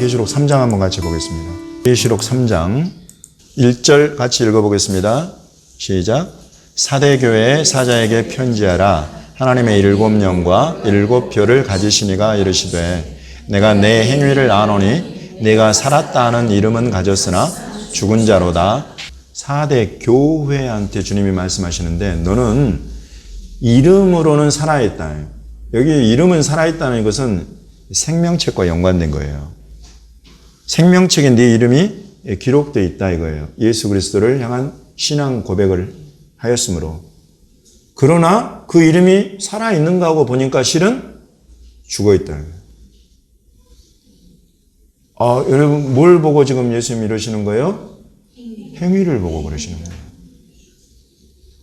계시록 3장 한번 같이 보겠습니다. 계시록 3장 1절 같이 읽어보겠습니다. 시작. 사대교회의 사자에게 편지하라. 하나님의 7영과 7표를 가지시니가 이르시되 내가 내 행위를 아노니 내가 살았다 하는 이름은 가졌으나 죽은 자로다. 사대교회한테 주님이 말씀하시는데 너는 이름으로는 살아있다. 여기 이름은 살아있다는 것은 생명책과 연관된 거예요. 생명책에 네 이름이 기록되어 있다 이거예요. 예수 그리스도를 향한 신앙 고백을 하였으므로. 그러나 그 이름이 살아있는가 하고 보니까 실은 죽어있다는 거예요. 여러분 뭘 보고 지금 예수님이 이러시는 거예요? 행위를 보고 그러시는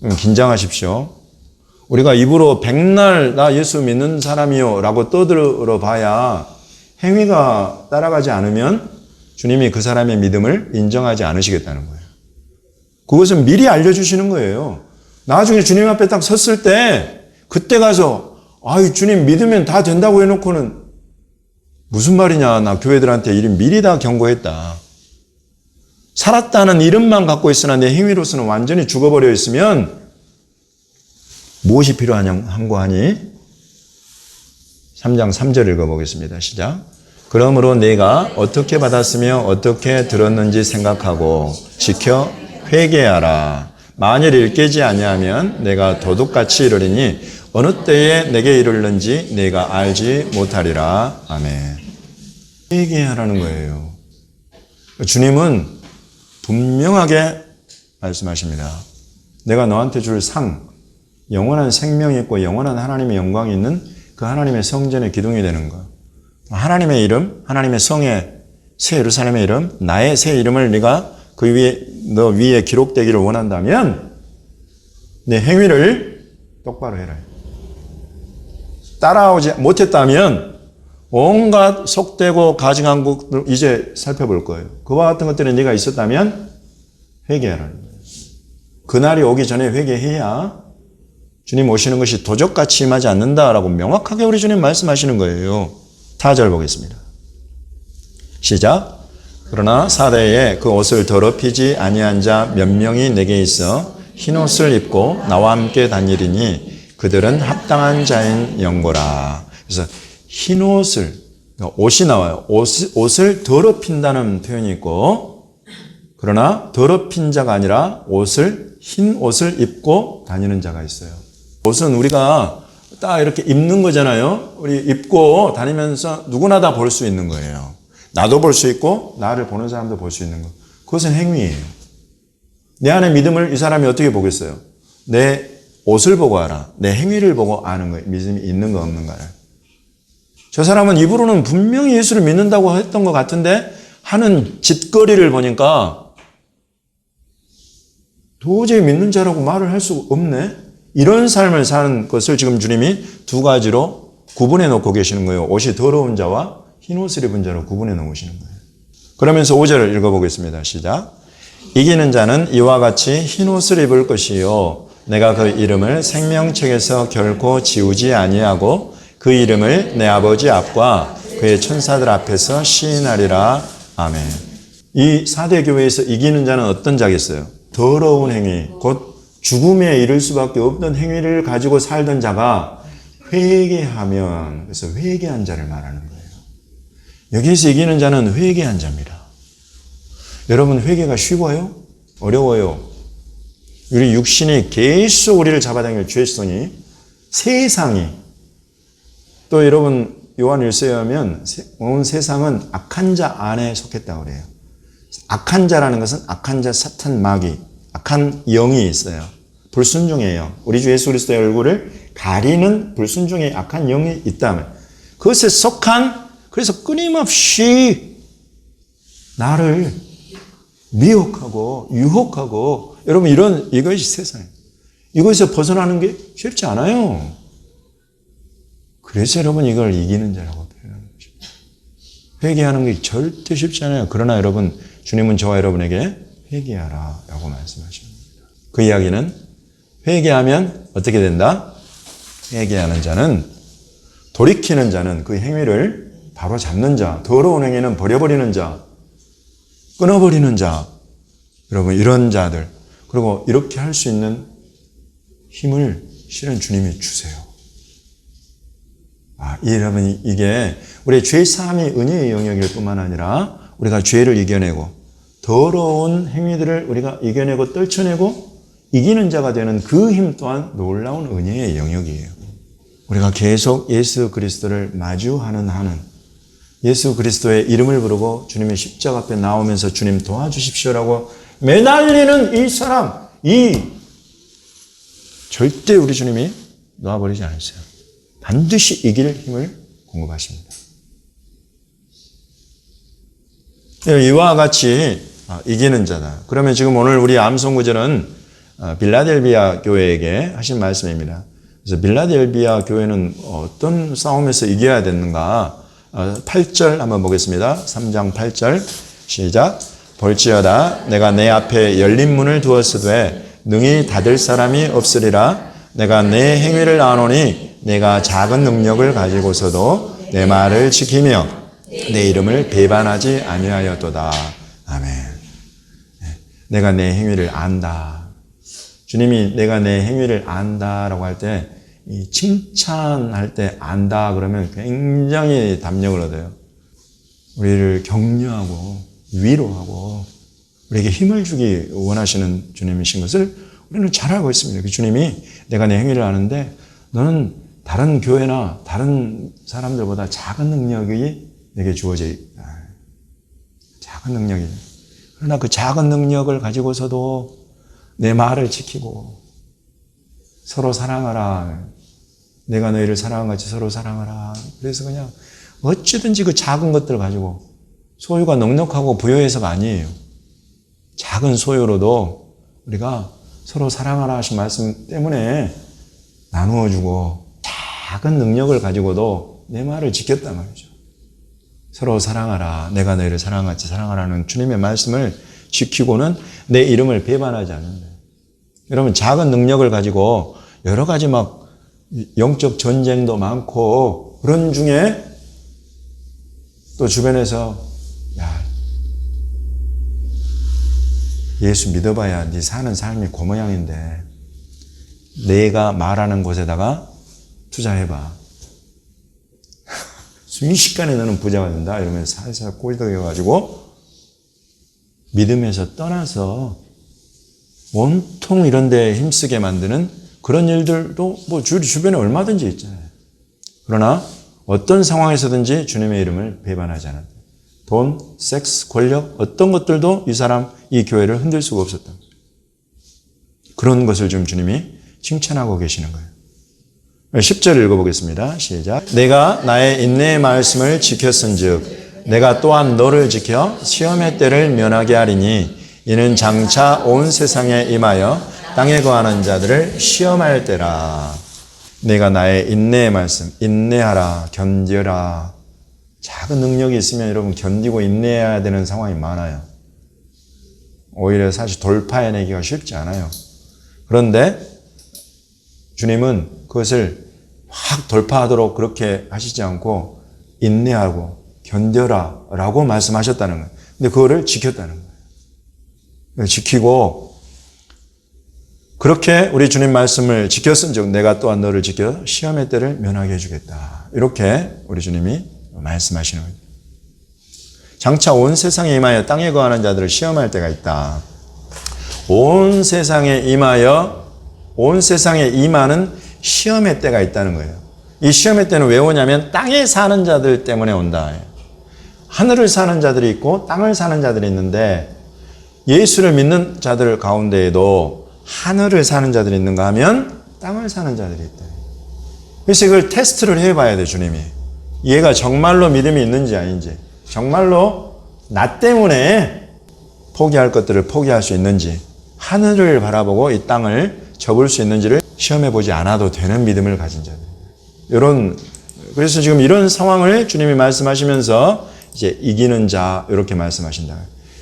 거예요. 긴장하십시오. 우리가 입으로 백날 나 예수 믿는 사람이요 라고 떠들어 봐야 행위가 따라가지 않으면 주님이 그 사람의 믿음을 인정하지 않으시겠다는 거예요. 그것은 미리 알려주시는 거예요. 나중에 주님 앞에 딱 섰을 때 그때 가서 주님 믿으면 다 된다고 해놓고는 무슨 말이냐, 나 교회들한테 이름 미리 다 경고했다. 살았다는 이름만 갖고 있으나 내 행위로서는 완전히 죽어버려 있으면 무엇이 필요한고 하니? 3장 3절 읽어보겠습니다. 시작. 그러므로 내가 어떻게 받았으며 어떻게 들었는지 생각하고 지켜 회개하라. 만일 일깨지 아니하면 내가 도둑같이 이르리니 어느 때에 내게 이르는지 내가 알지 못하리라. 아멘. 회개하라는 거예요. 주님은 분명하게 말씀하십니다. 내가 너한테 줄 상, 영원한 생명이 있고 영원한 하나님의 영광이 있는 그 하나님의 성전의 기둥이 되는 것. 하나님의 이름, 하나님의 성의 새 예루살렘의 이름, 나의 새 이름을 네가 그 위에, 너 위에 기록되기를 원한다면 내 행위를 똑바로 해라. 따라오지 못했다면 온갖 속되고 가증한 것들 이제 살펴볼 거예요. 그와 같은 것들이 네가 있었다면 회개하라는 거예요. 그날이 오기 전에 회개해야 주님 오시는 것이 도적같이 임하지 않는다라고 명확하게 우리 주님 말씀하시는 거예요. 4절 보겠습니다. 시작. 그러나 사대에 그 옷을 더럽히지 아니한 자 몇 명이 내게 있어 흰옷을 입고 나와 함께 다니리니 그들은 합당한 자인 영고라. 그래서 흰옷을, 옷이 나와요. 옷을 더럽힌다는 표현이 있고, 그러나 더럽힌 자가 아니라 흰 옷을 입고 다니는 자가 있어요. 옷은 우리가 딱 이렇게 입는 거잖아요. 우리 입고 다니면서 누구나 다 볼 수 있는 거예요. 나도 볼 수 있고 나를 보는 사람도 볼 수 있는 거. 그것은 행위예요. 내 안에 믿음을 이 사람이 어떻게 보겠어요? 내 옷을 보고 알아. 내 행위를 보고 아는 거예요. 믿음이 있는가 없는가를. 저 사람은 입으로는 분명히 예수를 믿는다고 했던 것 같은데 하는 짓거리를 보니까 도저히 믿는 자라고 말을 할 수 없네. 이런 삶을 사는 것을 지금 주님이 두 가지로 구분해 놓고 계시는 거예요. 옷이 더러운 자와 흰 옷을 입은 자로 구분해 놓으시는 거예요. 그러면서 5절을 읽어보겠습니다. 시작. 이기는 자는 이와 같이 흰 옷을 입을 것이요 내가 그 이름을 생명책에서 결코 지우지 아니하고 그 이름을 내 아버지 앞과 그의 천사들 앞에서 시인하리라. 아멘. 이 사대교회에서 이기는 자는 어떤 자겠어요? 더러운 행위, 곧 죽음에 이를 수밖에 없던 행위를 가지고 살던 자가 회개하면, 그래서 회개한 자를 말하는 거예요. 여기에서 이기는 자는 회개한 자입니다. 여러분, 회개가 쉬워요? 어려워요? 우리 육신이 계속 우리를 잡아당길 죄성이, 세상이, 또 여러분 요한 1서에 하면 온 세상은 악한 자 안에 속했다고 그래요. 악한 자라는 것은 악한 자, 사탄, 마귀, 악한 영이 있어요. 불순종의 영. 우리 주 예수 그리스도의 얼굴을 가리는 불순종의 악한 영이 있다면 그것에 속한, 그래서 끊임없이 나를 미혹하고 유혹하고, 여러분 이것이 세상이에요. 이것에서 벗어나는 게 쉽지 않아요. 그래서 여러분 이걸 이기는 자라고 표현하는 것입니다. 회개하는 게 절대 쉽지 않아요. 그러나 여러분, 주님은 저와 여러분에게 회개하라 라고 말씀하십니다. 그 이야기는 회개하면 어떻게 된다? 회개하는 자는, 돌이키는 자는 그 행위를 바로 잡는 자, 더러운 행위는 버려버리는 자, 끊어버리는 자, 여러분 이런 자들, 그리고 이렇게 할 수 있는 힘을 실은 주님이 주세요. 여러분 이게 우리의 죄사함이 은혜의 영역일 뿐만 아니라 우리가 죄를 이겨내고 더러운 행위들을 우리가 이겨내고 떨쳐내고 이기는 자가 되는 그 힘 또한 놀라운 은혜의 영역이에요. 우리가 계속 예수 그리스도를 마주하는 한은 예수 그리스도의 이름을 부르고 주님의 십자가 앞에 나오면서 주님 도와주십시오라고 매달리는 이 사람, 절대 우리 주님이 놓아버리지 않으세요. 반드시 이길 힘을 공급하십니다. 이와 같이 이기는 자다. 그러면 지금 오늘 우리 암송구절은 빌라델비아 교회에게 하신 말씀입니다. 그래서 빌라델비아 교회는 어떤 싸움에서 이겨야 되는가? 8절 한번 보겠습니다. 3장 8절 시작. 볼지어다 내가 내 앞에 열린 문을 두었으되 능히 닫을 사람이 없으리라. 내가 내 행위를 아노니 내가 작은 능력을 가지고서도 내 말을 지키며 내 이름을 배반하지 아니하였도다. 아멘. 내가 내 행위를 안다. 주님이 내가 내 행위를 안다라고 할 때 이 칭찬할 때 안다 그러면 굉장히 담력을 얻어요. 우리를 격려하고 위로하고 우리에게 힘을 주기 원하시는 주님이신 것을 우리는 잘 알고 있습니다. 그 주님이 내가 내 행위를 아는데 너는 다른 교회나 다른 사람들보다 작은 능력이 내게 주어져 있다. 작은 능력이. 그러나 그 작은 능력을 가지고서도 내 말을 지키고 서로 사랑하라. 내가 너희를 사랑한 같이 서로 사랑하라. 그래서 그냥 어찌든지 그 작은 것들 가지고 소유가 넉넉하고 부여해서가 아니에요. 작은 소유로도 우리가 서로 사랑하라 하신 말씀 때문에 나누어주고 작은 능력을 가지고도 내 말을 지켰단 말이죠. 서로 사랑하라. 내가 너희를 사랑한 같이 사랑하라는 주님의 말씀을 지키고는 내 이름을 배반하지 않는다. 여러분 작은 능력을 가지고 여러 가지 막 영적 전쟁도 많고 그런 중에 또 주변에서 야 예수 믿어봐야 네 사는 삶이 그 모양인데 내가 말하는 곳에다가 투자해봐. 순식간에 너는 부자가 된다 이러면서 살살 꼬이덕여가지고 믿음에서 떠나서 온통 이런 데 힘쓰게 만드는 그런 일들도 뭐 주변에 얼마든지 있잖아요. 그러나 어떤 상황에서든지 주님의 이름을 배반하지 않았다. 돈, 섹스, 권력 어떤 것들도 이 사람, 이 교회를 흔들 수가 없었다. 그런 것을 좀 주님이 칭찬하고 계시는 거예요. 10절 읽어보겠습니다. 시작. 내가 나의 인내의 말씀을 지켰은즉 내가 또한 너를 지켜 시험의 때를 면하게 하리니 이는 장차 온 세상에 임하여 땅에 거하는 자들을 시험할 때라. 내가 나의 인내의 말씀, 인내하라, 견뎌라. 작은 능력이 있으면 여러분 견디고 인내해야 되는 상황이 많아요. 오히려 사실 돌파해내기가 쉽지 않아요. 그런데 주님은 그것을 확 돌파하도록 그렇게 하시지 않고 인내하고 견뎌라 라고 말씀하셨다는 거예요. 근데 그거를 지켰다는 거예요. 지키고 그렇게 우리 주님 말씀을 지켰은즉 내가 또한 너를 지켜 시험의 때를 면하게 해주겠다. 이렇게 우리 주님이 말씀하시는 거예요. 장차 온 세상에 임하여 땅에 거하는 자들을 시험할 때가 있다. 온 세상에 임하는 시험의 때가 있다는 거예요. 이 시험의 때는 왜 오냐면 땅에 사는 자들 때문에 온다. 하늘을 사는 자들이 있고 땅을 사는 자들이 있는데 예수를 믿는 자들 가운데에도 하늘을 사는 자들이 있는가 하면 땅을 사는 자들이 있다. 그래서 이걸 테스트를 해봐야 돼, 주님이. 얘가 정말로 믿음이 있는지 아닌지, 정말로 나 때문에 포기할 것들을 포기할 수 있는지, 하늘을 바라보고 이 땅을 접을 수 있는지를 시험해보지 않아도 되는 믿음을 가진 자들. 그래서 지금 이런 상황을 주님이 말씀하시면서 이제 이기는 자, 이렇게 말씀하신다.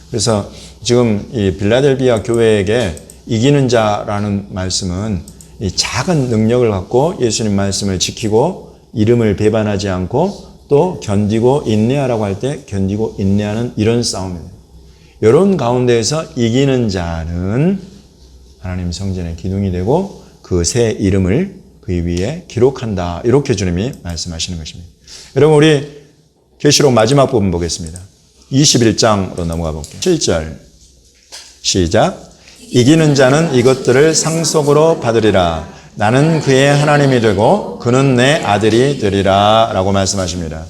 그래서 지금 이 빌라델비아 교회에게 이기는 자라는 말씀은 이 작은 능력을 갖고 예수님 말씀을 지키고 이름을 배반하지 않고 또 견디고 인내하라고 할 때 견디고 인내하는 이런 싸움이에요. 이런 가운데에서 이기는 자는 하나님 성전의 기둥이 되고 그 새 이름을 그 위에 기록한다. 이렇게 주님이 말씀하시는 것입니다. 여러분 우리 계시록 마지막 부분 보겠습니다. 21장으로 넘어가 볼게요. 7절 시작. 이기는 자는 이것들을 상속으로 받으리라. 나는 그의 하나님이 되고 그는 내 아들이 되리라 라고 말씀하십니다.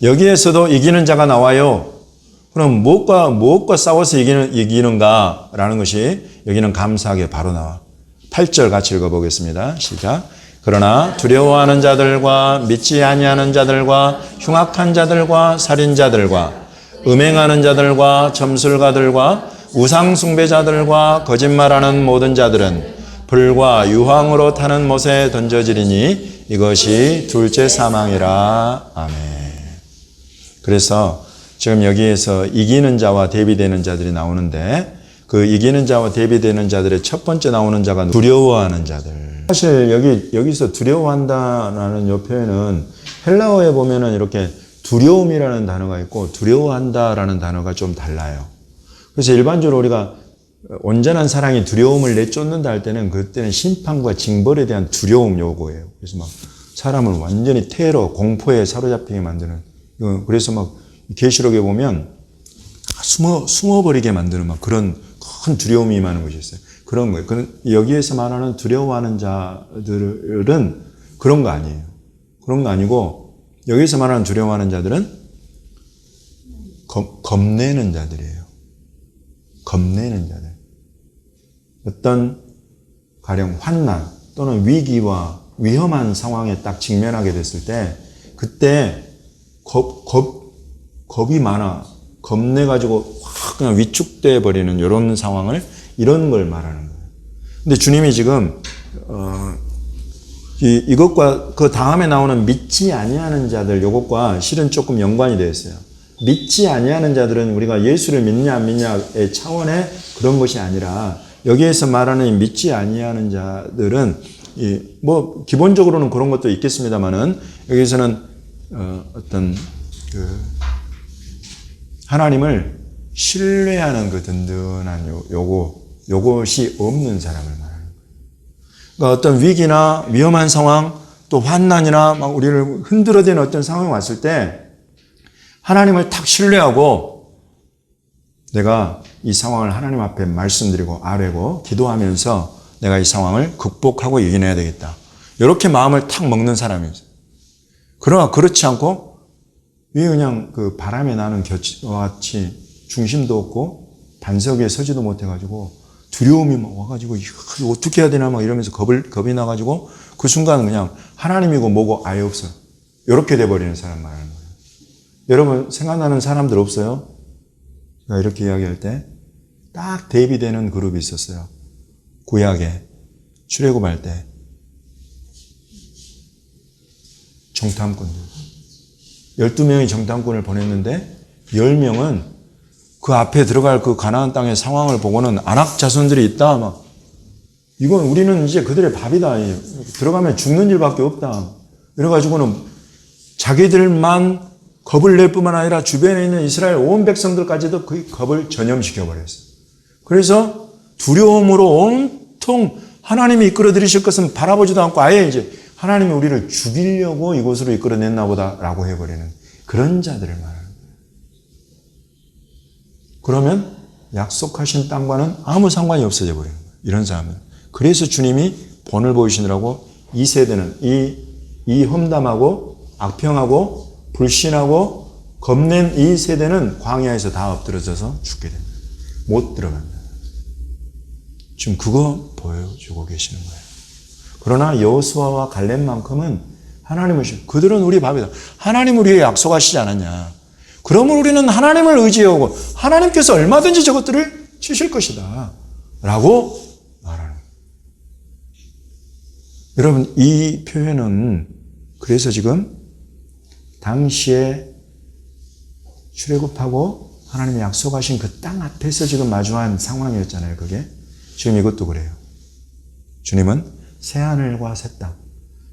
여기에서도 이기는 자가 나와요. 그럼 무엇과 싸워서 이기는가 라는 것이 여기는 감사하게 바로 나와. 8절 같이 읽어보겠습니다. 시작. 그러나 두려워하는 자들과 믿지 아니하는 자들과 흉악한 자들과 살인자들과 음행하는 자들과 점술가들과 우상숭배자들과 거짓말하는 모든 자들은 불과 유황으로 타는 못에 던져지리니 이것이 둘째 사망이라. 아멘. 그래서 지금 여기에서 이기는 자와 대비되는 자들이 나오는데 그 이기는 자와 대비되는 자들의 첫 번째 나오는 자가 두려워하는 자들. 사실 여기서 두려워한다라는 요 표현은 헬라어에 보면은 이렇게 두려움이라는 단어가 있고 두려워한다라는 단어가 좀 달라요. 그래서 일반적으로 우리가 온전한 사랑이 두려움을 내쫓는다 할 때는 그때는 심판과 징벌에 대한 두려움 요구예요. 그래서 막 사람을 완전히 테러, 공포에 사로잡히게 만드는. 그래서 막 계시록에 보면 숨어버리게 만드는 막 그런 큰 두려움이 임하는 것이 있어요. 그런 거예요. 여기에서 말하는 두려워하는 자들은 그런 거 아니에요. 그런 거 아니고 여기서 말하는 두려워하는 자들은 겁내는 자들이에요. 겁내는 자들. 어떤 가령 환난 또는 위기와 위험한 상황에 딱 직면하게 됐을 때 그때 겁이 많아. 겁내가지고 확 그냥 위축돼 버리는 이런 상황을 이런 걸 말하는 거예요. 근데 주님이 지금 이것과 그 다음에 나오는 믿지 아니하는 자들 요것과 실은 조금 연관이 되어 있어요. 믿지 아니하는 자들은 우리가 예수를 믿냐 안 믿냐의 차원의 그런 것이 아니라 여기에서 말하는 이 믿지 아니하는 자들은 뭐 기본적으로는 그런 것도 있겠습니다만은 여기서는 어떤 하나님을 신뢰하는 그 든든한 요것이 없는 사람을 말하는 거예요. 그러니까 어떤 위기나 위험한 상황 또 환난이나 막 우리를 흔들어대는 어떤 상황이 왔을 때 하나님을 탁 신뢰하고 내가 이 상황을 하나님 앞에 말씀드리고 아뢰고 기도하면서 내가 이 상황을 극복하고 이겨내야 되겠다. 이렇게 마음을 탁 먹는 사람이에요. 그러나 그렇지 않고 왜 그냥 그 바람에 나는 겨와 같이 중심도 없고 반석 위에 서지도 못해가지고 두려움이 막 와가지고 이거 어떻게 해야 되나 막 이러면서 겁이 나가지고 그 순간 그냥 하나님이고 뭐고 아예 없어요. 이렇게 돼버리는 사람 말하는 거예요. 여러분 생각나는 사람들 없어요? 제가 이렇게 이야기할 때 딱 대비되는 그룹이 있었어요. 구약에 출애굽할 때 정탐꾼들 12명의 정탐꾼을 보냈는데 10명은 그 앞에 들어갈 그 가나안 땅의 상황을 보고는 안악 자손들이 있다. 막 이건 우리는 이제 그들의 밥이다. 들어가면 죽는 일밖에 없다. 이래가지고는 자기들만 겁을 낼 뿐만 아니라 주변에 있는 이스라엘 온 백성들까지도 그 겁을 전염시켜 버렸어요. 그래서 두려움으로 온통 하나님이 이끌어 들이실 것은 바라보지도 않고 아예 이제 하나님이 우리를 죽이려고 이곳으로 이끌어냈나 보다라고 해버리는 그런 자들을 말하는 거예요. 그러면 약속하신 땅과는 아무 상관이 없어져 버리는 거예요. 이런 사람은. 그래서 주님이 본을 보이시느라고 이 세대는 이 험담하고 악평하고 불신하고 겁낸 이 세대는 광야에서 다 엎드러져서 죽게 됩니다. 못 들어간다. 지금 그거 보여주고 계시는 거예요. 그러나 여호수아와 갈렙만큼은 하나님을 그들은 우리 밥이다. 하나님 우리에게 약속하시지 않았냐. 그러면 우리는 하나님을 의지하고 하나님께서 얼마든지 저것들을 치실 것이다. 라고 말하는 거예요. 여러분 이 표현은 그래서 지금 당시에 출애굽하고 하나님이 약속하신 그 땅 앞에서 지금 마주한 상황이었잖아요. 그게. 지금 이것도 그래요. 주님은 새 하늘과 새 땅,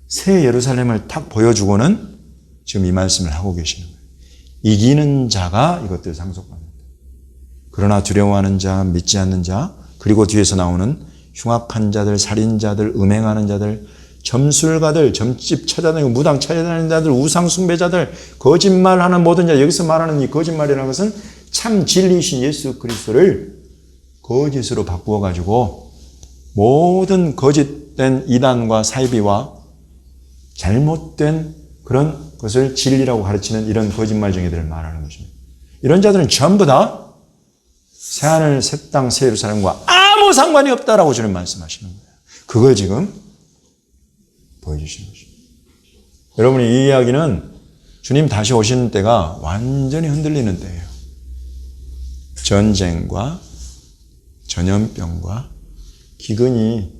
새 예루살렘을 탁 보여주고는 지금 이 말씀을 하고 계시는 거예요. 이기는 자가 이것들을 상속받는다. 그러나 두려워하는 자, 믿지 않는 자, 그리고 뒤에서 나오는 흉악한 자들, 살인자들, 음행하는 자들, 점술가들, 점집 찾아다니고 무당 찾아다니는 자들, 우상 숭배자들, 거짓말하는 모든 자, 여기서 말하는 이 거짓말이라는 것은 참 진리이신 예수 그리스도를 거짓으로 바꾸어 가지고 모든 거짓된 이단과 사이비와 잘못된 그런 것을 진리라고 가르치는 이런 거짓말쟁이들을 말하는 것입니다. 이런 자들은 전부 다 새하늘, 새 땅, 새 예루살렘과 아무 상관이 없다라고 주님 말씀하시는 거예요. 그걸 지금 보여주시는 것입니다. 여러분, 이 이야기는 주님 다시 오시는 때가 완전히 흔들리는 때예요. 전쟁과 전염병과 기근이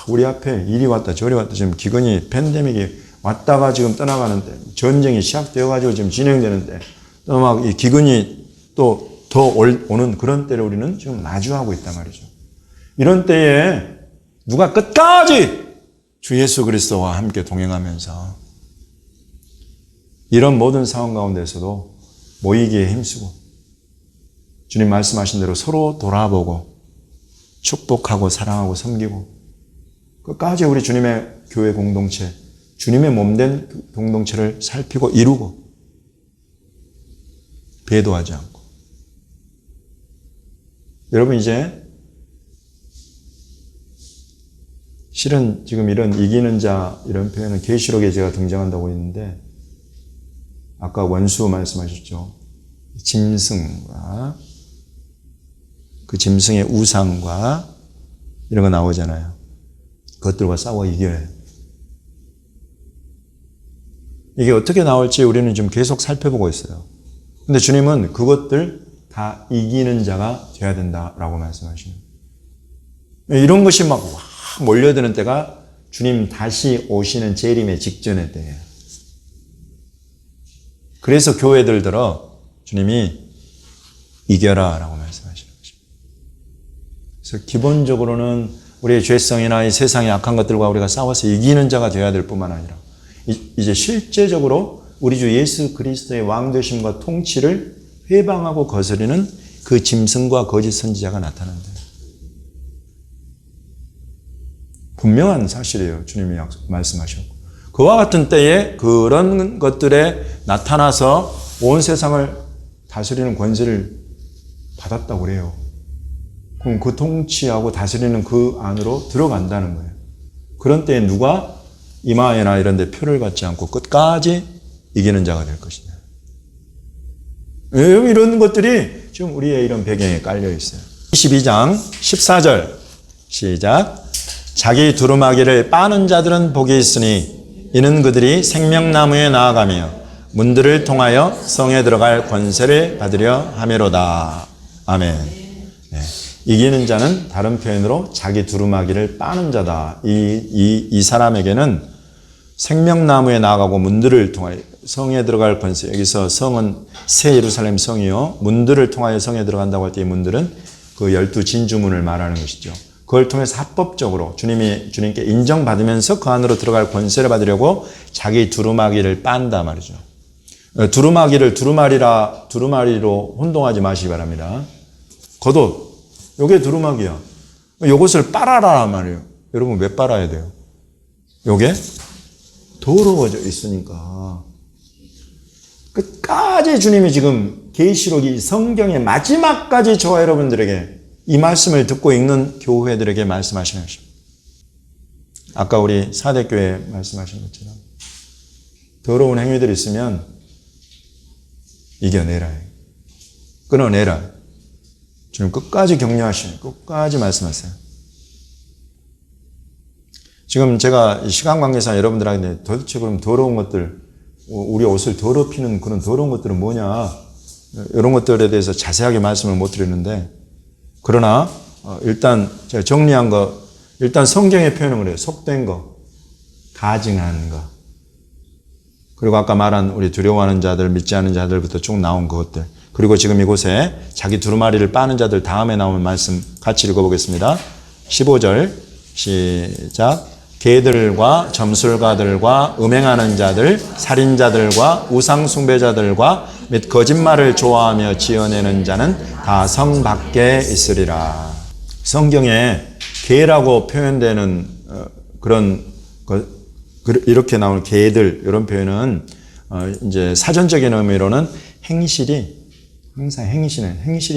우리 앞에 이리 왔다 저리 왔다 지금 기근이 팬데믹이 왔다가 지금 떠나가는데 전쟁이 시작되어가지고 지금 진행되는데 또 막 이 기근이 또 더 오는 그런 때를 우리는 지금 마주하고 있단 말이죠. 이런 때에 누가 끝까지 주 예수 그리스도와 함께 동행하면서 이런 모든 상황 가운데서도 모이기에 힘쓰고 주님 말씀하신 대로 서로 돌아보고 축복하고 사랑하고 섬기고 끝까지 우리 주님의 교회 공동체, 주님의 몸된 공동체를 살피고 이루고 배도하지 않고. 여러분, 이제 실은 지금 이런 이기는 자 이런 표현은 계시록에 제가 등장한다고 했는데 아까 원수 말씀하셨죠. 짐승과 그 짐승의 우상과 이런 거 나오잖아요. 그것들과 싸워 이겨야 해요. 이게 어떻게 나올지 우리는 지금 계속 살펴보고 있어요. 근데 주님은 그것들 다 이기는 자가 되어야 된다라고 말씀하시는 거예요. 이런 것이 막 몰려드는 때가 주님 다시 오시는 재림의 직전의 때예요. 그래서 교회들 들어 주님이 이겨라 라고 말씀하시는 것입니다. 그래서 기본적으로는 우리의 죄성이나 이 세상의 악한 것들과 우리가 싸워서 이기는 자가 되어야 될 뿐만 아니라 이제 실제적으로 우리 주 예수 그리스도의 왕되심과 통치를 회방하고 거스리는 그 짐승과 거짓 선지자가 나타난다. 분명한 사실이에요. 주님이 말씀하셨고. 그와 같은 때에 그런 것들에 나타나서 온 세상을 다스리는 권세를 받았다고 그래요. 그럼 그 통치하고 다스리는 그 안으로 들어간다는 거예요. 그런 때에 누가 이마에나 이런 데 표를 받지 않고 끝까지 이기는 자가 될 것이냐. 이런 것들이 지금 우리의 이런 배경에 깔려 있어요. 22장 14절 시작. 자기 두루마기를 빠는 자들은 복이 있으니 이는 그들이 생명나무에 나아가며 문들을 통하여 성에 들어갈 권세를 받으려 함이로다. 아멘. 네. 이기는 자는 다른 표현으로 자기 두루마기를 빠는 자다. 이 사람에게는 생명나무에 나아가고 문들을 통하여 성에 들어갈 권세. 여기서 성은 새 예루살렘 성이요. 문들을 통하여 성에 들어간다고 할 때 이 문들은 그 12진주문을 말하는 것이죠. 그걸 통해서 합법적으로 주님께 인정받으면서 그 안으로 들어갈 권세를 받으려고 자기 두루마기를 빤다 말이죠. 두루마기를 두루마리로 혼동하지 마시기 바랍니다. 겉옷, 요게 두루마기야. 요것을 빨아라 말이에요. 여러분 왜 빨아야 돼요? 요게 더러워져 있으니까. 끝까지 주님이 지금 계시록이 성경의 마지막까지 저와 여러분들에게 이 말씀을 듣고 읽는 교회들에게 말씀하시는 것입니다. 아까 우리 사대교회 말씀하신 것처럼 더러운 행위들이 있으면 이겨내라. 끊어내라. 주님 끝까지 격려하시는, 끝까지 말씀하세요. 지금 제가 시간 관계상 여러분들한테 도대체 그럼 더러운 것들, 우리 옷을 더럽히는 그런 더러운 것들은 뭐냐, 이런 것들에 대해서 자세하게 말씀을 못 드렸는데, 그러나 일단 제가 정리한 거, 일단 성경의 표현은 그래요. 속된 거, 가증한 거, 그리고 아까 말한 우리 두려워하는 자들, 믿지 않는 자들부터 쭉 나온 그것들, 그리고 지금 이곳에 자기 두루마리를 빠는 자들 다음에 나오는 말씀 같이 읽어보겠습니다. 15절 시작. 개들과 점술가들과 음행하는 자들, 살인자들과 우상숭배자들과 및 거짓말을 좋아하며 지어내는 자는 다 성 밖에 있으리라. 성경에 개라고 표현되는 이렇게 나오는 개들 이런 표현은 이제 사전적인 의미로는 행실이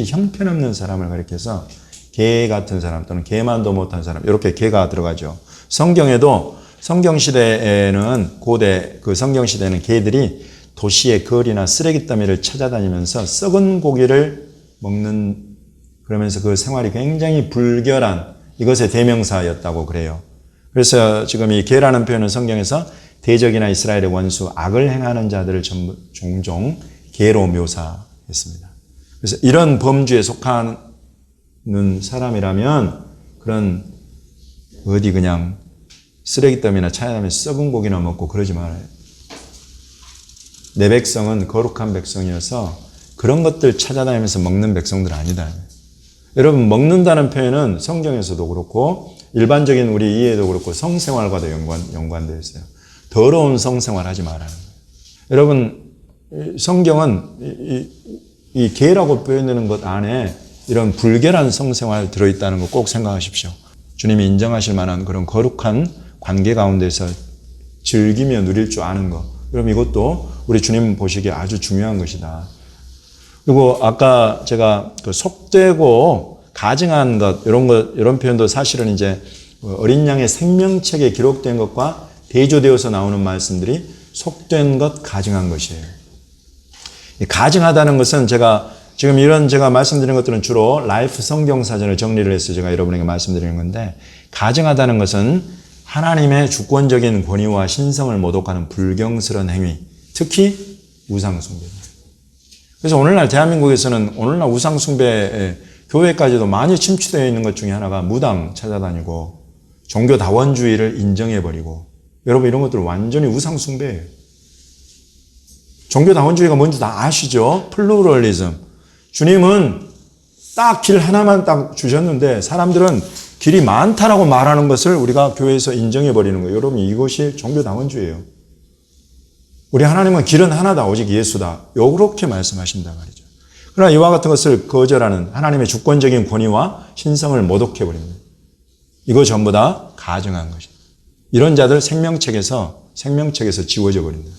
형편없는 사람을 가리켜서 개 같은 사람 또는 개만도 못한 사람 이렇게 개가 들어가죠. 성경에도 성경시대에는 고대 그 성경시대는 개들이 도시의 거리나 쓰레기 더미를 찾아다니면서 썩은 고기를 먹는 그러면서 그 생활이 굉장히 불결한 이것의 대명사였다고 그래요. 그래서 지금 이 개라는 표현은 성경에서 대적이나 이스라엘의 원수 악을 행하는 자들을 종종 개로 묘사했습니다. 그래서 이런 범주에 속하는 사람이라면 그런 어디 그냥 쓰레기 더미나 찾아다니면서 썩은 고기나 먹고 그러지 말아요. 내 백성은 거룩한 백성이어서 그런 것들 찾아다니면서 먹는 백성들 아니다. 여러분 먹는다는 표현은 성경에서도 그렇고 일반적인 우리 이해도 그렇고 성생활과도 연관되어 있어요. 더러운 성생활 하지 말라는 거예요. 여러분 성경은 이 개라고 표현되는 것 안에 이런 불결한 성생활 들어있다는 거 꼭 생각하십시오. 주님이 인정하실 만한 그런 거룩한 관계 가운데서 즐기며 누릴 줄 아는 것. 그럼 이것도 우리 주님 보시기에 아주 중요한 것이다. 그리고 아까 제가 그 속되고 가증한 것, 이런 표현도 사실은 이제 어린 양의 생명책에 기록된 것과 대조되어서 나오는 말씀들이 속된 것, 가증한 것이에요. 가증하다는 것은 제가 말씀드리는 것들은 주로 라이프 성경사전을 정리를 해서 제가 여러분에게 말씀드리는 건데, 가증하다는 것은 하나님의 주권적인 권위와 신성을 모독하는 불경스러운 행위, 특히 우상숭배입니다. 그래서 오늘날 대한민국에서는 오늘날 우상숭배 교회까지도 많이 침투되어 있는 것 중에 하나가 무당 찾아다니고 종교다원주의를 인정해버리고, 여러분 이런 것들 완전히 우상숭배예요. 종교다원주의가 뭔지 다 아시죠? 플루럴리즘. 주님은 딱 길 하나만 딱 주셨는데 사람들은 길이 많다라고 말하는 것을 우리가 교회에서 인정해버리는 거예요. 여러분 이것이 종교다원주의예요. 우리 하나님은 길은 하나다 오직 예수다. 요렇게 말씀하신단 말이죠. 그러나 이와 같은 것을 거절하는 하나님의 주권적인 권위와 신성을 모독해버립니다. 이거 전부 다 가증한 것입니다. 이런 자들 생명책에서 지워져 버립니다.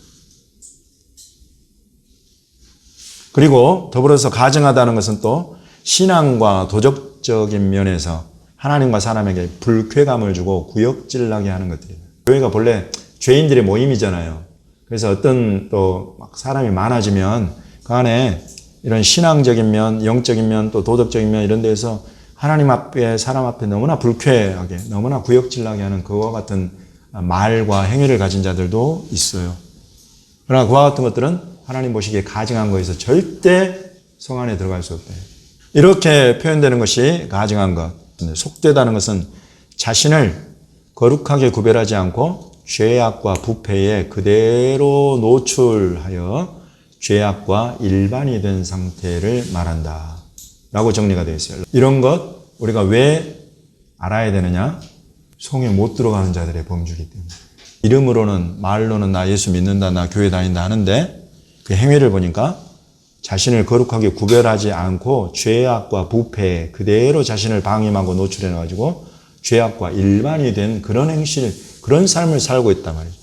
그리고 더불어서 가증하다는 것은 또 신앙과 도덕적인 면에서 하나님과 사람에게 불쾌감을 주고 구역질나게 하는 것들이에요. 교회가 본래 죄인들의 모임이잖아요. 그래서 어떤 또 막 사람이 많아지면 그 안에 이런 신앙적인 면, 영적인 면, 또 도덕적인 면 이런 데에서 하나님 앞에 사람 앞에 너무나 불쾌하게, 너무나 구역질나게 하는 그와 같은 말과 행위를 가진 자들도 있어요. 그러나 그와 같은 것들은 하나님 보시기에 가증한 거에서 절대 성 안에 들어갈 수 없대요. 이렇게 표현되는 것이 가증한 것. 속되다는 것은 자신을 거룩하게 구별하지 않고 죄악과 부패에 그대로 노출하여 죄악과 일반이 된 상태를 말한다 라고 정리가 되어 있어요. 이런 것 우리가 왜 알아야 되느냐? 성에 못 들어가는 자들의 범주이기 때문에. 이름으로는 말로는 나 예수 믿는다, 나 교회 다닌다 하는데 그 행위를 보니까 자신을 거룩하게 구별하지 않고 죄악과 부패에 그대로 자신을 방임하고 노출해가지고 죄악과 일반이 된 그런 행실, 그런 삶을 살고 있단 말이죠.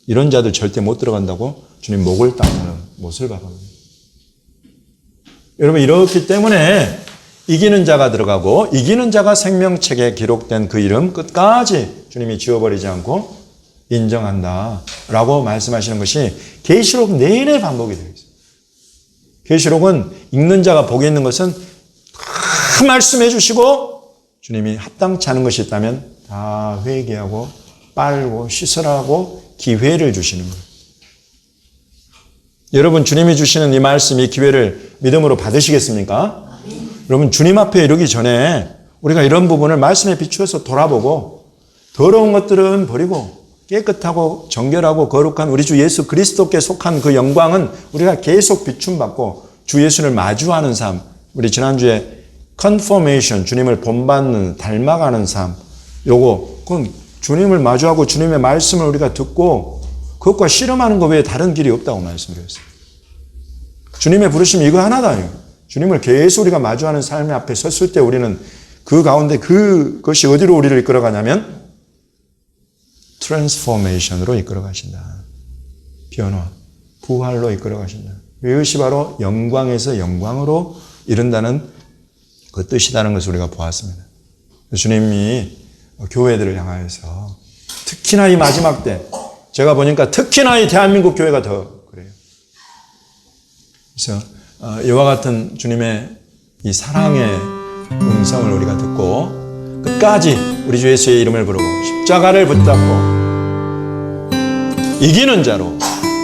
이런 자들 절대 못 들어간다고 주님 목을 딱 하는 못을 박아줍니다. 여러분 이렇기 때문에 이기는 자가 들어가고 이기는 자가 생명책에 기록된 그 이름 끝까지 주님이 지워버리지 않고 인정한다라고 말씀하시는 것이 계시록 내내 반복이 되어 있어요. 계시록은 읽는 자가 복이 있는 것은 다 말씀해 주시고 주님이 합당치 않은 것이 있다면 다 회개하고 빨고 씻으라고 기회를 주시는 거예요. 여러분 주님이 주시는 이 말씀, 이 기회를 믿음으로 받으시겠습니까? 여러분 주님 앞에 이르기 전에 우리가 이런 부분을 말씀에 비추어서 돌아보고 더러운 것들은 버리고 깨끗하고 정결하고 거룩한 우리 주 예수 그리스도께 속한 그 영광은 우리가 계속 비춤받고 주 예수를 마주하는 삶, 우리 지난주에 컨포메이션, 주님을 본받는, 닮아가는 삶, 그건 주님을 마주하고 주님의 말씀을 우리가 듣고 그것과 씨름하는 것 외에 다른 길이 없다고 말씀드렸어요. 주님의 부르심이 이거 하나다. 주님을 계속 우리가 마주하는 삶의 앞에 섰을 때 우리는 그 가운데 그것이 어디로 우리를 이끌어가냐면 트랜스포메이션으로 이끌어가신다. 변화, 부활로 이끌어가신다. 이것이 바로 영광에서 영광으로 이른다는 그 뜻이라는 것을 우리가 보았습니다. 주님이 교회들을 향하여서 특히나 이 마지막 때 제가 보니까 특히나 이 대한민국 교회가 더 그래요. 그래서 이와 같은 주님의 이 사랑의 음성을 우리가 듣고 끝까지 우리 주 예수의 이름을 부르고 십자가를 붙잡고 이기는 자로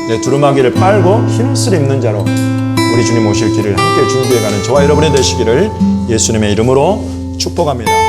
내 두루마기를 빨고 흰옷을 입는 자로 우리 주님 오실 길을 함께 준비해가는 저와 여러분이 되시기를 예수님의 이름으로 축복합니다.